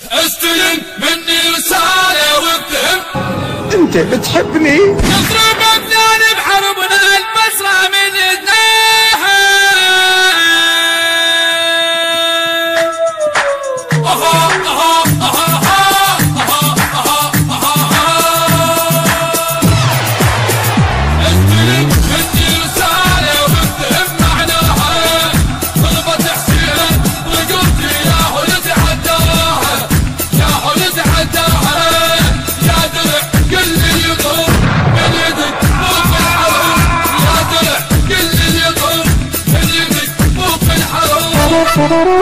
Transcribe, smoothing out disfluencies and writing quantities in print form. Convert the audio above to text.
استلم مني رسالة وابتهم. انت بتحبني؟ نضرب ابنان بحربنا البصرة من يدناها. استلم مني رسالة وابتهم معناها. طلبت حسين وقلت يا هو يتحداها، يا هو يتحداها. يا درع كل اللي يطوف من يدك فوق الحروب، يا درع كل اللي يطوف من يدك فوق الحروب.